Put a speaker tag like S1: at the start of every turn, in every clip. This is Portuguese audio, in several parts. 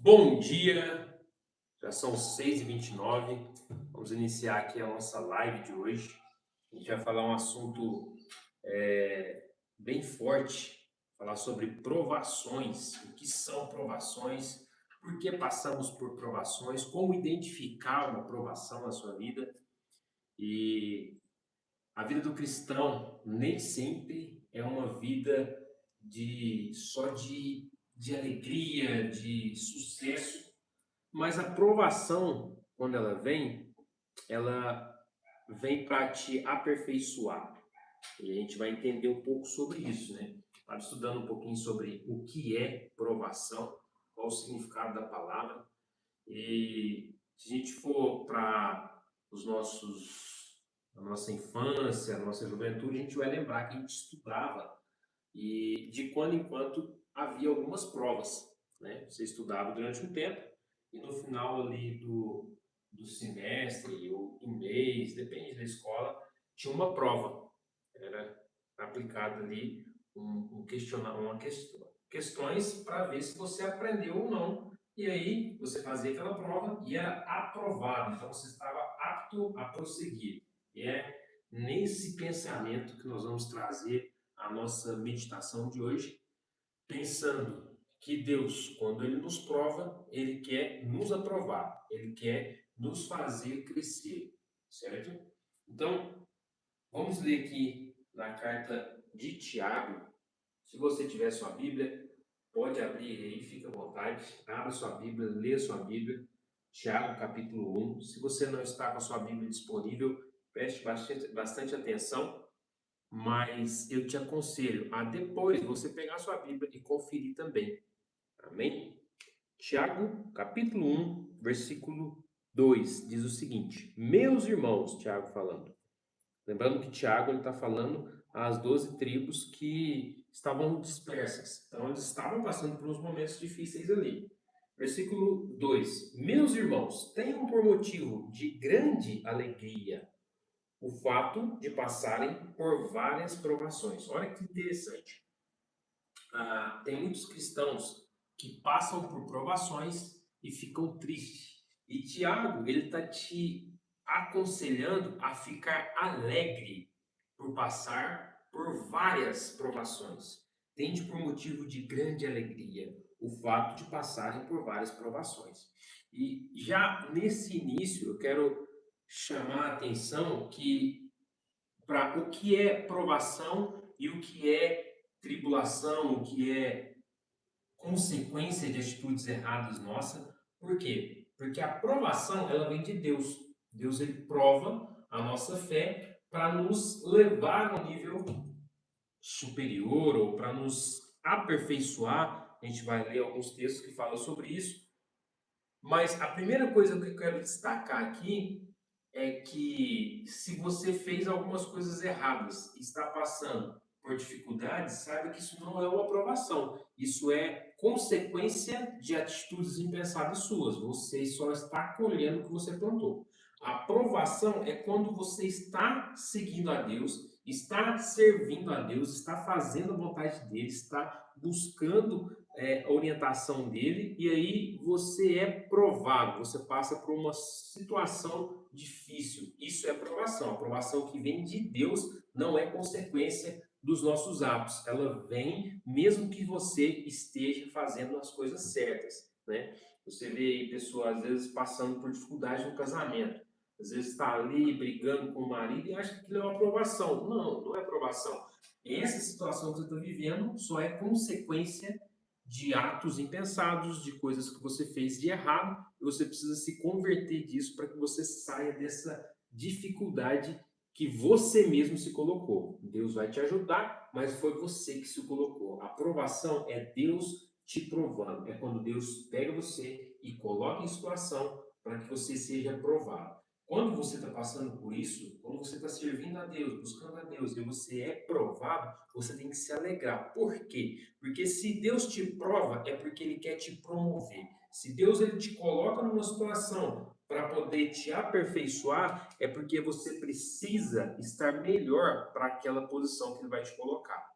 S1: Bom dia, já são 6h29. Vamos iniciar aqui a nossa live de hoje. A gente vai falar um assunto bem forte, falar sobre provações, o que são provações, por que passamos por provações, como identificar uma provação na sua vida. E a vida do cristão nem sempre é uma vida só de alegria, de sucesso. Mas a provação, quando ela vem para te aperfeiçoar. E a gente vai entender um pouco sobre isso, né? Estava estudando um pouquinho sobre o que é provação, qual o significado da palavra. E se a gente for para os nossos, a nossa infância, a nossa juventude, a gente vai lembrar que a gente estudava e de quando em quando havia algumas provas, né? Você estudava durante um tempo e no final ali do semestre ou do mês, depende da escola, tinha uma prova. Era aplicado ali questões para ver se você aprendeu ou não. E aí você fazia aquela prova e era aprovado. Então você estava apto a prosseguir. E é nesse pensamento que nós vamos trazer a nossa meditação de hoje, pensando que Deus, quando Ele nos prova, Ele quer nos aprovar, Ele quer nos fazer crescer, certo? Então, vamos ler aqui na carta de Tiago. Se você tiver sua Bíblia, pode abrir aí, fica à vontade, abra sua Bíblia, leia sua Bíblia. Tiago, capítulo 1. Se você não está com a sua Bíblia disponível, preste bastante atenção, mas eu te aconselho a depois você pegar sua Bíblia e conferir também. Amém? Tiago, capítulo 1, versículo 2, diz o seguinte: Meus irmãos, Tiago falando. Lembrando que Tiago está falando às 12 tribos que estavam dispersas. Então, eles estavam passando por uns momentos difíceis ali. Versículo 2: Meus irmãos, tenham por motivo de grande alegria o fato de passarem por várias provações. Olha que interessante. Tem muitos cristãos que passam por provações e ficam tristes. E Tiago, ele está te aconselhando a ficar alegre por passar por várias provações. Tende por motivo de grande alegria o fato de passarem por várias provações. E já nesse início, eu quero chamar a atenção que para o que é provação e o que é tribulação, o que é consequência de atitudes erradas nossas. Por quê? Porque a provação ela vem de Deus. Deus ele prova a nossa fé para nos levar a um nível superior ou para nos aperfeiçoar. A gente vai ler alguns textos que falam sobre isso. Mas a primeira coisa que eu quero destacar aqui é que se você fez algumas coisas erradas e está passando por dificuldades, saiba que isso não é uma aprovação. Isso é consequência de atitudes impensadas suas. Você só está colhendo o que você plantou. A aprovação é quando você está seguindo a Deus, está servindo a Deus, está fazendo a vontade dele, está buscando a orientação dele, e aí você é provado, você passa por uma situação difícil. Isso é aprovação. A aprovação que vem de Deus não é consequência dos nossos atos. Ela vem mesmo que você esteja fazendo as coisas certas, né? Você vê aí pessoas às vezes passando por dificuldade no casamento. Às vezes está ali brigando com o marido e acha que aquilo é uma aprovação. Não, não é aprovação. Essa situação que você está vivendo só é consequência de atos impensados, de coisas que você fez de errado, e você precisa se converter disso para que você saia dessa dificuldade que você mesmo se colocou. Deus vai te ajudar, mas foi você que se colocou. A aprovação é Deus te provando. É quando Deus pega você e coloca em situação para que você seja provado. Quando você está passando por isso, quando você está servindo a Deus, buscando a Deus, e você é provado, você tem que se alegrar. Por quê? Porque se Deus te prova, é porque Ele quer te promover. Se Deus ele te coloca numa situação para poder te aperfeiçoar, é porque você precisa estar melhor para aquela posição que Ele vai te colocar,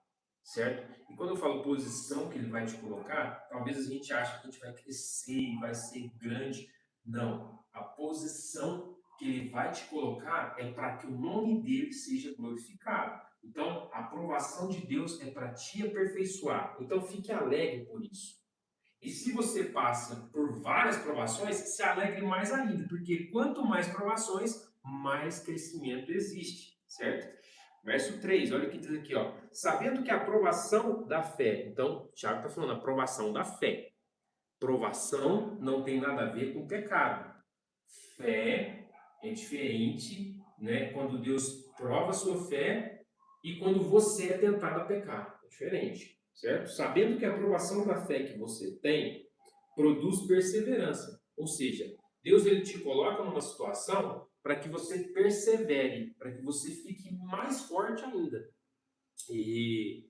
S1: certo? E quando eu falo posição que ele vai te colocar, talvez a gente ache que a gente vai crescer, vai ser grande. Não. A posição que ele vai te colocar é para que o nome dele seja glorificado. Então, a aprovação de Deus é para te aperfeiçoar. Então, fique alegre por isso. E se você passa por várias provações, se alegre mais ainda, porque quanto mais provações, mais crescimento existe, certo? Verso 3, olha o que diz aqui, ó. Sabendo que a aprovação da fé, então, Tiago está falando, aprovação da fé. Provação não tem nada a ver com pecado. Fé é diferente, né? Quando Deus prova a sua fé e quando você é tentado a pecar. É diferente, certo? Sabendo que a aprovação da fé que você tem produz perseverança. Ou seja, Deus ele te coloca numa situação para que você persevere, para que você fique mais forte ainda. E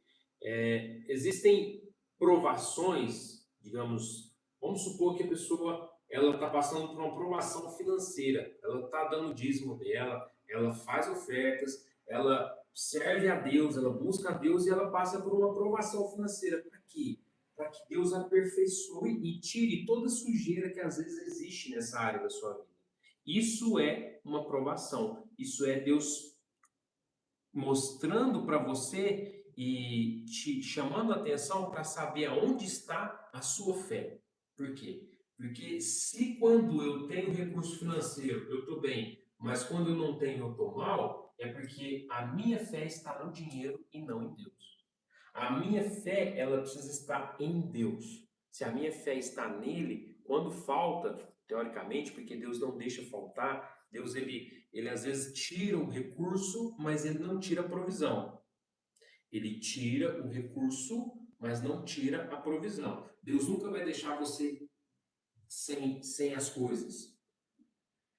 S1: existem provações, digamos, vamos supor que a pessoa ela está passando por uma provação financeira, ela está dando dízimo dela, ela faz ofertas, ela serve a Deus, ela busca a Deus e ela passa por uma provação financeira. Para quê? Para que Deus aperfeiçoe e tire toda a sujeira que às vezes existe nessa área da sua vida. Isso é uma provação, isso é Deus mostrando para você e te chamando a atenção para saber aonde está a sua fé. Por quê? Porque se quando eu tenho recurso financeiro eu estou bem, mas quando eu não tenho eu estou mal, é porque a minha fé está no dinheiro e não em Deus. A minha fé, ela precisa estar em Deus. Se a minha fé está nele, quando falta, teoricamente, porque Deus não deixa faltar, Deus ele às vezes tira o recurso, mas ele não tira a provisão. Ele tira o recurso, mas não tira a provisão. Deus nunca vai deixar você sem as coisas.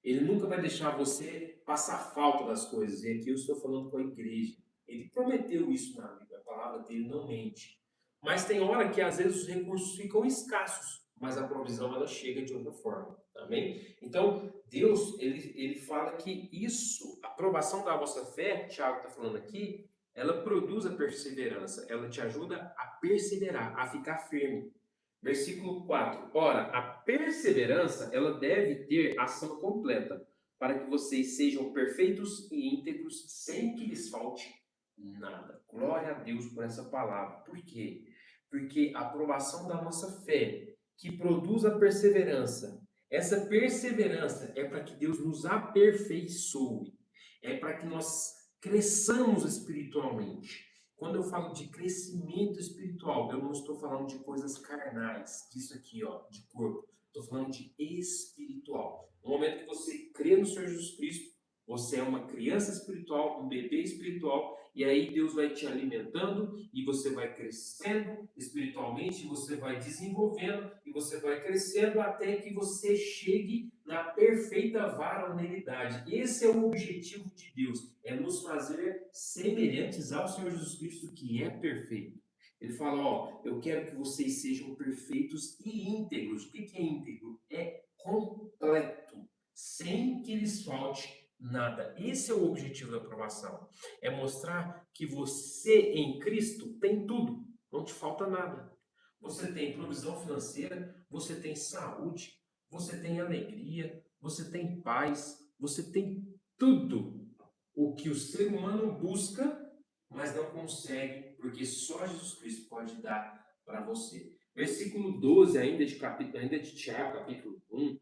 S1: Ele nunca vai deixar você passar falta das coisas. E aqui eu estou falando com a igreja. Ele prometeu isso na Bíblia, a palavra dele não mente. Mas tem hora que às vezes os recursos ficam escassos, mas a provisão ela chega de outra forma, amém? Então, Deus, ele fala que isso, a aprovação da vossa fé, Tiago está falando aqui, ela produz a perseverança, ela te ajuda a perseverar, a ficar firme. Versículo 4. Ora, a perseverança, ela deve ter ação completa, para que vocês sejam perfeitos e íntegros, sem que lhes falte nada. Glória a Deus por essa palavra. Por quê? Porque a aprovação da nossa fé, que produz a perseverança, essa perseverança é para que Deus nos aperfeiçoe, é para que nós cresçamos espiritualmente. Quando eu falo de crescimento espiritual, eu não estou falando de coisas carnais, disso aqui, ó, de corpo. Estou falando de espiritual. No momento que você crê no Senhor Jesus Cristo, você é uma criança espiritual, um bebê espiritual, e aí Deus vai te alimentando e você vai crescendo espiritualmente, você vai desenvolvendo e você vai crescendo até que você chegue na perfeita varonilidade. Esse é o objetivo de Deus, é nos fazer semelhantes ao Senhor Jesus Cristo, que é perfeito. Ele fala, ó, eu quero que vocês sejam perfeitos e íntegros. O que é íntegro? É completo, sem que lhes falte nada. Esse é o objetivo da aprovação. É mostrar que você em Cristo tem tudo, não te falta nada. Você tem provisão financeira, você tem saúde, você tem alegria, você tem paz, você tem tudo o que o ser humano busca, mas não consegue, porque só Jesus Cristo pode dar para você. Versículo 12, ainda de Tiago, capítulo 1,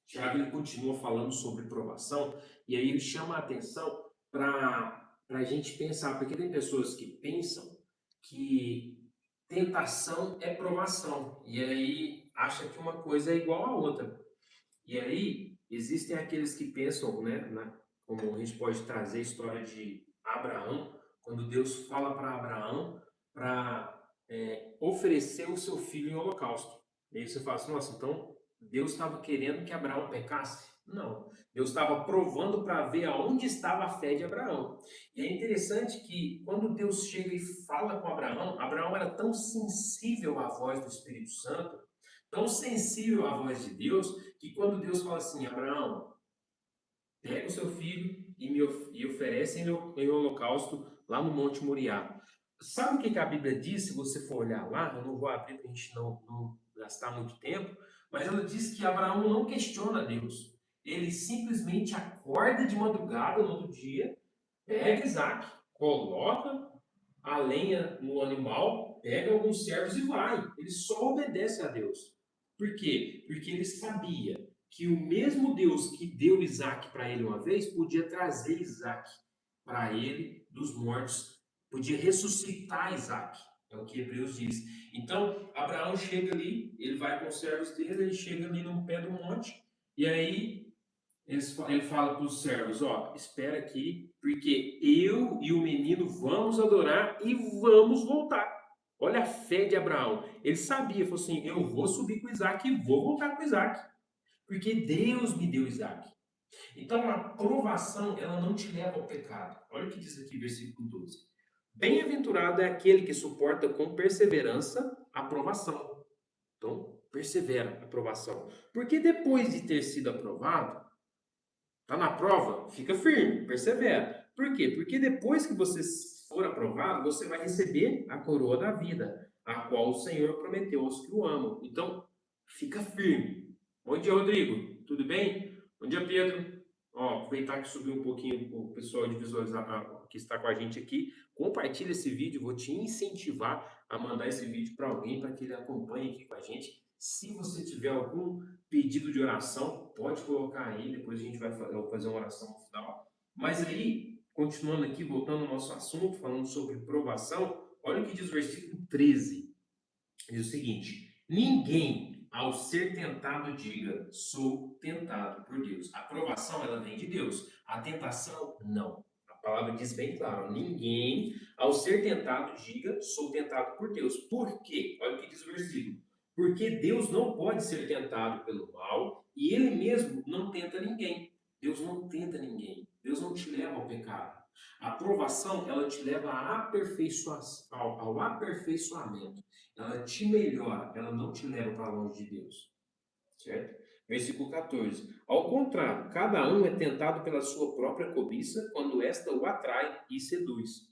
S1: Tiago ele continua falando sobre provação, e aí ele chama a atenção para a gente pensar, porque tem pessoas que pensam que tentação é provação, e aí acha que uma coisa é igual à outra. E aí existem aqueles que pensam, né, como a gente pode trazer a história de Abraão, quando Deus fala para Abraão para oferecer o seu filho em holocausto. E aí você fala assim, nossa, então Deus estava querendo que Abraão pecasse? Não. Deus estava provando para ver aonde estava a fé de Abraão. E é interessante que quando Deus chega e fala com Abraão, Abraão era tão sensível à voz do Espírito Santo, tão sensível à voz de Deus, que quando Deus fala assim, Abraão, pega o seu filho e oferece em holocausto lá no Monte Moriá. Sabe o que a Bíblia diz, se você for olhar lá? Eu não vou abrir para a gente não gastar muito tempo, mas ela diz que Abraão não questiona Deus. Ele simplesmente acorda de madrugada no outro dia, pega Isaac, coloca a lenha no animal, pega alguns servos e vai. Ele só obedece a Deus. Por quê? Porque ele sabia que o mesmo Deus que deu Isaac para ele uma vez podia trazer Isaac para ele dos mortos, podia ressuscitar Isaac. É o que Hebreus diz. Então, Abraão chega ali, ele vai com os servos dele, ele chega ali no pé do monte, e aí ele fala para os servos, ó, espera aqui, porque eu e o menino vamos adorar e vamos voltar. Olha a fé de Abraão. Ele sabia, falou assim, eu vou subir com Isaac e vou voltar com Isaac, porque Deus me deu Isaac. Então, a provação, ela não te leva ao pecado. Olha o que diz aqui, versículo 12. Bem-aventurado é aquele que suporta com perseverança a provação. Então, persevera a provação. Porque depois de ter sido aprovado, tá na prova, fica firme, persevera. Por quê? Porque depois que você for aprovado, você vai receber a coroa da vida, a qual o Senhor prometeu aos que o amam. Então, fica firme. Bom dia, Rodrigo. Tudo bem? Bom dia, Pedro. Ó, aproveitar que subiu um pouquinho o pessoal de visualizar que está com a gente aqui. Compartilha esse vídeo, vou te incentivar a mandar esse vídeo para alguém para que ele acompanhe aqui com a gente. Se você tiver algum pedido de oração, pode colocar aí, depois a gente vai fazer uma oração no final. Mas aí, continuando aqui, voltando ao nosso assunto, falando sobre provação, olha o que diz o versículo 13. Diz o seguinte: ninguém, ao ser tentado, diga, sou tentado por Deus. A provação, ela vem de Deus. A tentação, não. A palavra diz bem claro: ninguém, ao ser tentado, diga, sou tentado por Deus. Por quê? Olha o que diz o versículo. Porque Deus não pode ser tentado pelo mal e ele mesmo não tenta ninguém. Deus não tenta ninguém. Deus não te leva ao pecado. A aprovação, ela te leva ao aperfeiçoamento. Ela te melhora, ela não te leva para longe de Deus. Certo? Versículo 14. Ao contrário, cada um é tentado pela sua própria cobiça quando esta o atrai e seduz.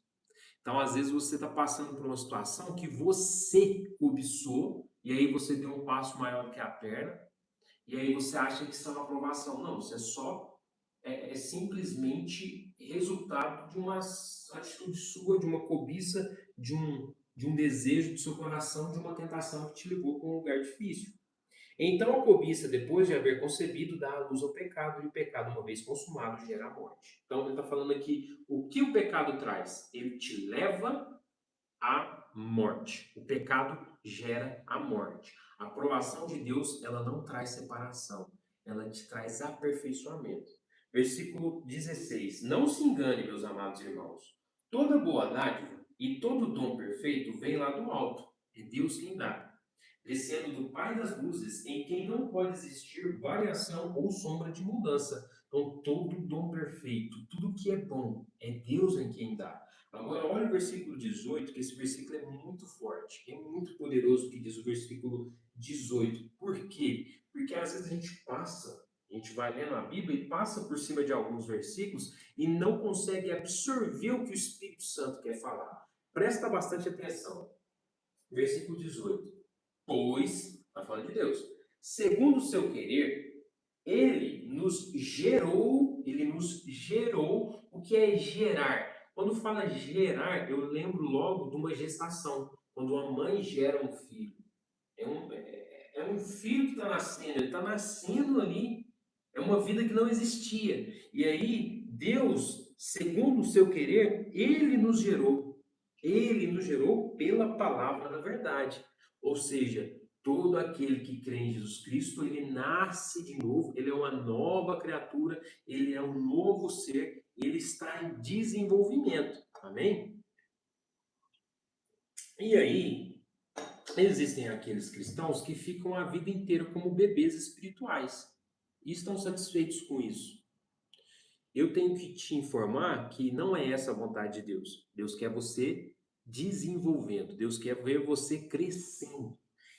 S1: Então, às vezes, você está passando por uma situação que você cobiçou, e aí você deu um passo maior que a perna, e aí você acha que isso é uma aprovação. Não, isso é só, simplesmente resultado de uma atitude sua, de uma cobiça, de um desejo do seu coração, de uma tentação que te levou para um lugar difícil. Então a cobiça, depois de haver concebido, dá a luz ao pecado, e o pecado, uma vez consumado, gera a morte. Então ele está falando aqui, o que o pecado traz? Ele te leva à morte. O pecado gera a morte. A aprovação de Deus, ela não traz separação, ela te traz aperfeiçoamento. Versículo 16. Não se engane, meus amados irmãos. Toda boa dádiva e todo dom perfeito vem lá do alto. É Deus quem dá, descendo do Pai das luzes, em quem não pode existir variação ou sombra de mudança. Então, todo dom perfeito, tudo que é bom, é Deus em quem dá. Agora, olha o versículo 18, que esse versículo é muito forte, é muito poderoso o que diz o versículo 18. Por quê? Porque às vezes a gente vai lendo a Bíblia e passa por cima de alguns versículos e não consegue absorver o que o Espírito Santo quer falar. Presta bastante atenção. Versículo 18. Pois, está falando de Deus, segundo o seu querer, ele nos gerou. O que é gerar? Quando fala gerar, eu lembro logo de uma gestação, quando uma mãe gera um filho. É um filho que está nascendo, ele está nascendo ali, é uma vida que não existia. E aí, Deus, segundo o seu querer, ele nos gerou. Ele nos gerou pela palavra da verdade. Ou seja, todo aquele que crê em Jesus Cristo, ele nasce de novo, ele é uma nova criatura, ele é um novo ser, ele está em desenvolvimento. Amém? E aí, existem aqueles cristãos que ficam a vida inteira como bebês espirituais e estão satisfeitos com isso. Eu tenho que te informar que não é essa a vontade de Deus. Deus quer você desenvolvendo, Deus quer ver você crescendo.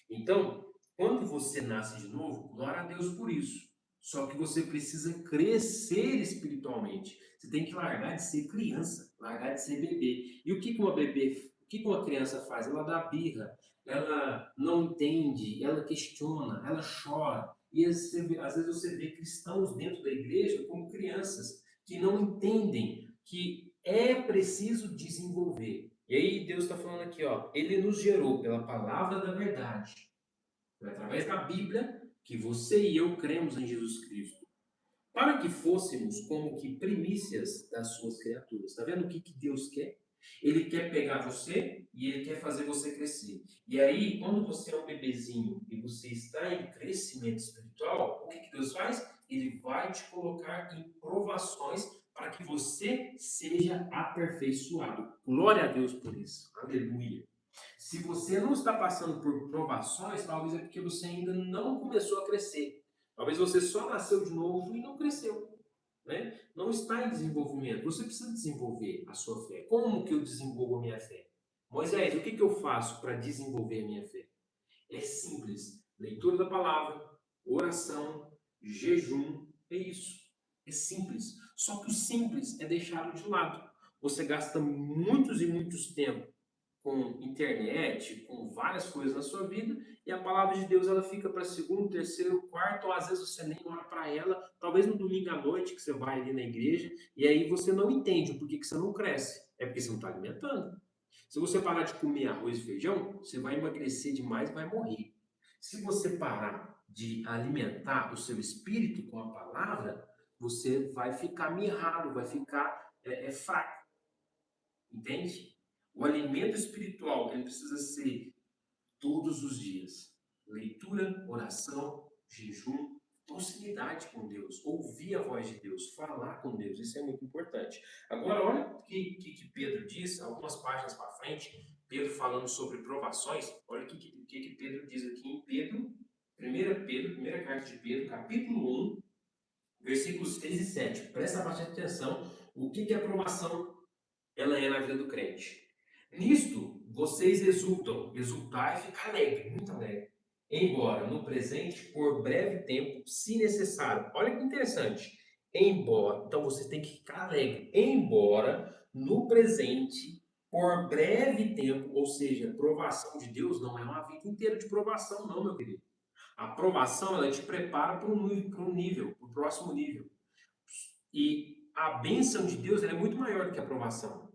S1: Então, quando você nasce de novo, glória a Deus por isso. Só que você precisa crescer espiritualmente. Você tem que largar de ser criança, largar de ser bebê. E o que que uma criança faz? Ela dá birra, ela não entende, ela questiona, ela chora. E às vezes você vê cristãos dentro da igreja como crianças que não entendem que é preciso desenvolver. E aí Deus está falando aqui, ó, Ele nos gerou pela palavra da verdade, através da Bíblia, que você e eu cremos em Jesus Cristo, para que fôssemos como que primícias das suas criaturas. Está vendo o que Deus quer? Ele quer pegar você e ele quer fazer você crescer. E aí, quando você é um bebezinho e você está em crescimento espiritual, o que Deus faz? Ele vai te colocar em provações para que você seja aperfeiçoado. Glória a Deus por isso. Aleluia. Se você não está passando por provações, talvez é porque você ainda não começou a crescer. Talvez você só nasceu de novo e não cresceu, né? Não está em desenvolvimento. Você precisa desenvolver a sua fé. Como que eu desenvolvo a minha fé? Moisés, o que eu faço para desenvolver a minha fé? É simples. Leitura da palavra, oração, jejum, é isso. É simples. Só que o simples é deixado de lado. Você gasta muitos e muitos tempos com internet, com várias coisas na sua vida, e a palavra de Deus ela fica para segundo, terceiro, quarto, ou às vezes você nem olha para ela, talvez no domingo à noite que você vai ali na igreja, e aí você não entende o porquê que você não cresce. É porque você não está alimentando. Se você parar de comer arroz e feijão, você vai emagrecer demais e vai morrer. Se você parar de alimentar o seu espírito com a palavra, você vai ficar mirrado, vai ficar fraco. Entende? O alimento espiritual ele precisa ser todos os dias. Leitura, oração, jejum, proximidade com Deus, ouvir a voz de Deus, falar com Deus, isso é muito importante. Agora, olha o que Pedro diz, algumas páginas para frente, Pedro falando sobre provações, olha o que Pedro diz aqui em Pedro, 1 Pedro, primeira carta de Pedro, capítulo 1, versículos 6 e 7. Presta bastante atenção, o que a aprovação ela é na vida do crente. Nisto, vocês exultam, exultar é ficar alegre, muito alegre. Embora no presente, por breve tempo, se necessário. Olha que interessante. Embora, então você tem que ficar alegre. Embora no presente, por breve tempo, ou seja, provação de Deus não é uma vida inteira de provação, não, meu querido. A provação ela te prepara para um nível, para o próximo nível. E a bênção de Deus ela é muito maior do que a provação.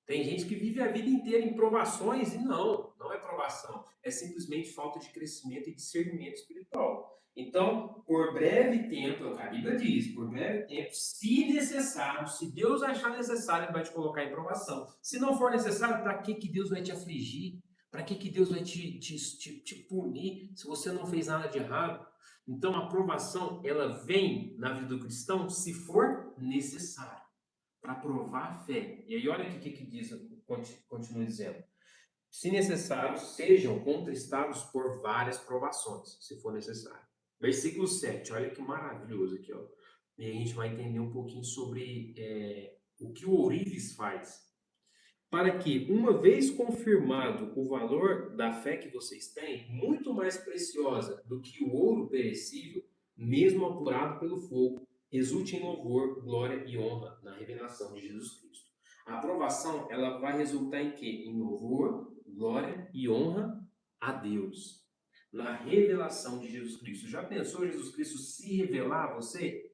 S1: Tem gente que vive a vida inteira em provações e não é provação. É simplesmente falta de crescimento e discernimento espiritual. Então, por breve tempo, é o que a Bíblia diz, por breve tempo, se necessário, se Deus achar necessário, Ele vai te colocar em provação. Se não for necessário, para que Deus vai te afligir? Para que Deus vai te punir se você não fez nada de errado? Então, a provação, ela vem na vida do cristão se for necessário para provar a fé. E aí olha o que diz, continua dizendo. Se necessário, sejam contristados por várias provações, se for necessário. Versículo 7, olha que maravilhoso aqui, ó. E a gente vai entender um pouquinho sobre o que o ourives faz. Para que, uma vez confirmado o valor da fé que vocês têm, muito mais preciosa do que o ouro perecível, mesmo apurado pelo fogo, resulte em louvor, glória e honra na revelação de Jesus Cristo. A aprovação, ela vai resultar em quê? Em louvor, glória e honra a Deus. Na revelação de Jesus Cristo. Já pensou Jesus Cristo se revelar a você?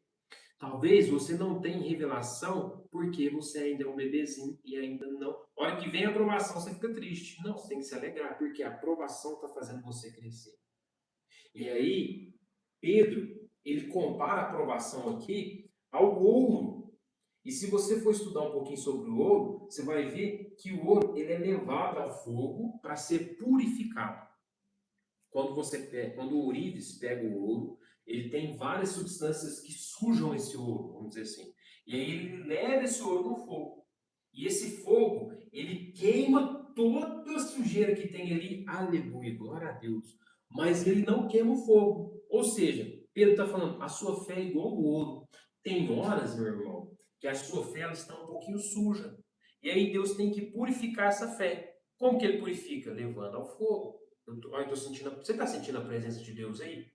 S1: Talvez você não tenha revelação porque você ainda é um bebezinho e ainda não. A hora que vem a aprovação, você fica triste. Não, você tem que se alegrar, porque a aprovação está fazendo você crescer. E aí, Pedro, ele compara a aprovação aqui ao ouro. E se você for estudar um pouquinho sobre o ouro, você vai ver que o ouro ele é levado ao fogo para ser purificado. Quando o ourives pega o ouro, ele tem várias substâncias que sujam esse ouro, vamos dizer assim. E aí ele leva esse ouro no fogo. E esse fogo, ele queima toda a sujeira que tem ali. Aleluia, glória a Deus. Mas ele não queima o fogo. Ou seja, Pedro está falando, a sua fé é igual ao ouro. Tem horas, meu irmão, que a sua fé ela está um pouquinho suja. E aí Deus tem que purificar essa fé. Como que ele purifica? Levando ao fogo. Você está sentindo a presença de Deus aí?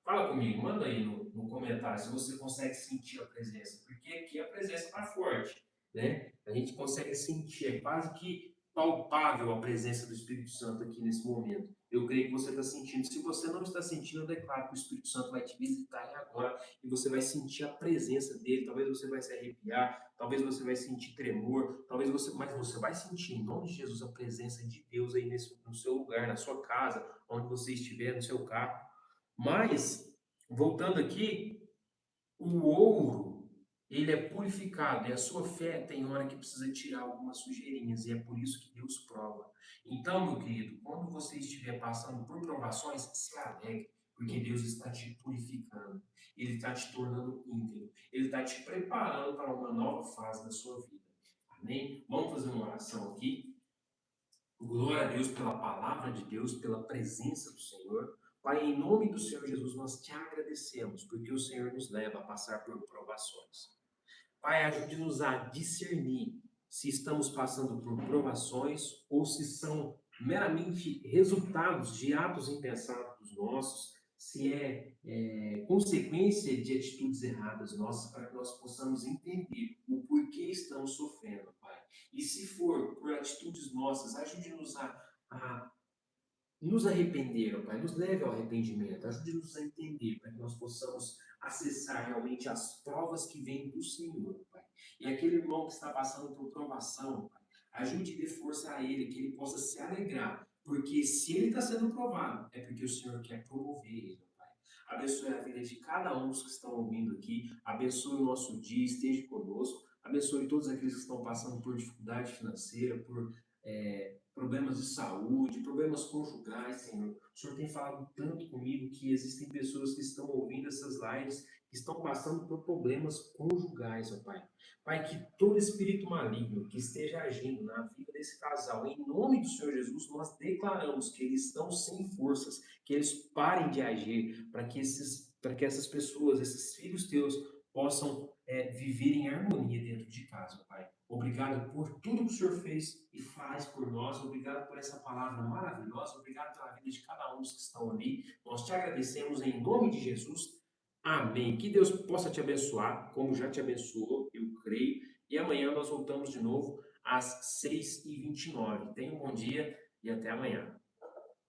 S1: Fala comigo, manda aí no comentário se você consegue sentir a presença, porque aqui a presença está forte, né? A gente consegue sentir, é quase que palpável a presença do Espírito Santo aqui nesse momento. Eu creio que você está sentindo. Se você não está sentindo, eu declaro que o Espírito Santo vai te visitar aí agora e você vai sentir a presença dele. Talvez você vai se arrepiar, talvez você vai sentir tremor, mas você vai sentir, em nome de Jesus, a presença de Deus aí no seu lugar, na sua casa, onde você estiver, no seu carro. Mas, voltando aqui, o ouro, ele é purificado e a sua fé tem hora que precisa tirar algumas sujeirinhas e é por isso que Deus prova. Então, meu querido, quando você estiver passando por provações, se alegre, porque Deus está te purificando, Ele está te tornando íntegro, Ele está te preparando para uma nova fase da sua vida. Amém? Vamos fazer uma oração aqui. Glória a Deus pela palavra de Deus, pela presença do Senhor. Pai, em nome do Senhor Jesus, nós te agradecemos, porque o Senhor nos leva a passar por provações. Pai, ajude-nos a discernir se estamos passando por provações ou se são meramente resultados de atos impensados nossos, se é consequência de atitudes erradas nossas, para que nós possamos entender o porquê estamos sofrendo, Pai. E se for por atitudes nossas, ajude-nos a nos arrepender, ó Pai, nos leve ao arrependimento, ajude-nos a entender, para que nós possamos acessar realmente as provas que vêm do Senhor, Pai. E aquele irmão que está passando por provação, Pai, ajude e dê força a ele, que ele possa se alegrar, porque se ele está sendo provado, é porque o Senhor quer promover ele, Pai. Abençoe a vida de cada um dos que estão ouvindo aqui, abençoe o nosso dia, esteja conosco, abençoe todos aqueles que estão passando por dificuldade financeira, por problemas de saúde, problemas conjugais, Senhor. O Senhor tem falado tanto comigo que existem pessoas que estão ouvindo essas lives que estão passando por problemas conjugais, ó Pai. Pai, que todo espírito maligno que esteja agindo na vida desse casal, em nome do Senhor Jesus, nós declaramos que eles estão sem forças, que eles parem de agir, para que essas pessoas, esses filhos teus, possam viver em harmonia dentro de casa, Pai. Obrigado por tudo que o Senhor fez e faz por nós. Obrigado por essa palavra maravilhosa. Obrigado pela vida de cada um dos que estão ali. Nós te agradecemos em nome de Jesus. Amém. Que Deus possa te abençoar, como já te abençoou, eu creio. E amanhã nós voltamos de novo às 6h29. Tenha um bom dia e até amanhã.